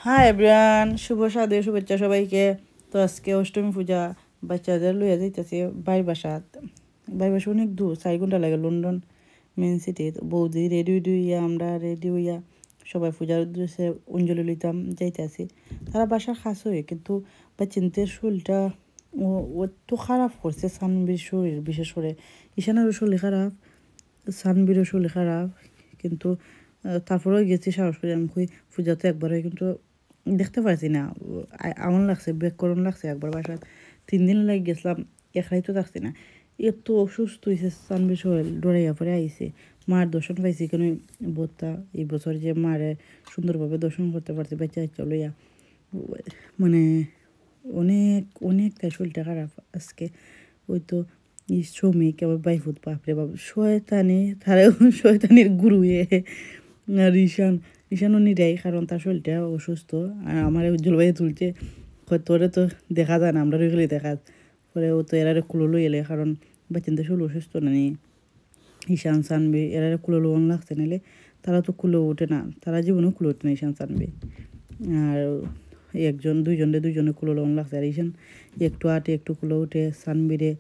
Hi everyone, শুভ সাদে শুভেচ্ছা সবাইকে। তো আজকে অষ্টমী পূজা, বাচ্চাদের লইয়া যাইতেছি বাইর বাসাত। বাইর বাসা অনেক দূর, 4 ঘন্টা লাগে লন্ডন মেন সিটি। বৌদি রেডি হইয়া, আমরা রেডি হইয়া সবাই পূজার উদ্দেশ্যে অঞ্জলি লইতাম যাইতেছি। তারা বাসার খাস হয়ে, কিন্তু বাচ্চাদের শরীরটা ও তো খারাপ করছে। সানবির শরীর বিশেষ করে, ঈশানেরও শরীর খারাপ, সানবিরও শরীর খারাপ। কিন্তু তারপরেও গেছি সাহস করে। আমি কই পূজা তো একবার হয়, কিন্তু দেখতে পারছি না। এমন লাগছে ব্রেক করুন লাগছে একবার বাসায়। 3 দিন লাগে গেছিলাম, একলাই তো থাকছি না। এত অসুস্থ হয়েছে সানবির শরীর, ডরাইয়া পরে আইসে। মার দর্শন পাইছি, কেন বোধটা এই বছর যে মারে সুন্দরভাবে দর্শন করতে পারছি বাচ্চা বাচ্চা লইয়া। মানে অনেকটা শরীরটা খারাপ আজকে। ওই তো শ্রমিক আবার বাইফুত, বাপরে বাপ শয়তানির গুরু আর ঈশানও নিরাই, কারণ তার শরীরটা অসুস্থ। আর আমার জলবায়ু তুলছে, তোরে তো দেখা যায় না, আমরা রইলে দেখা পরে। ও তো এরারে কুলো লই এলে, কারণ বাচ্চাদের শরীর অসুস্থ না নি। ঈশান সানবি এরারে কুলো লোন লাগছে, নাহলে তারা তো কুলো ওঠে না, তারা জীবনেও কুলো ওঠে না ঈশান সানবি। আর দুইজনে কুলো লোন লাগছে। আর ঈশান একটু আটে একটু কুলো উঠে সানবিরে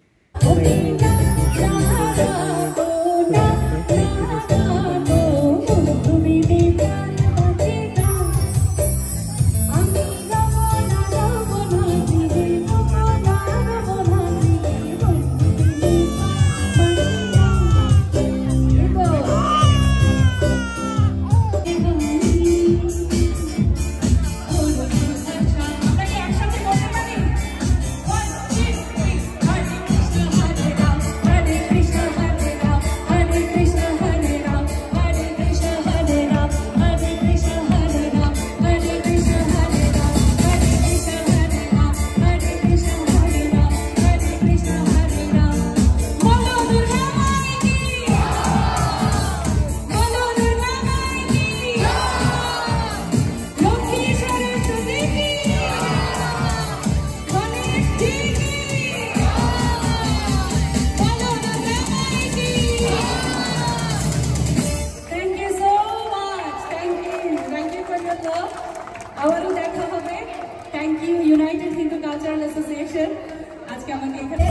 আবারও দেখা হবে। Thank you united Hindu cultural association আজকে আমাকে এখানে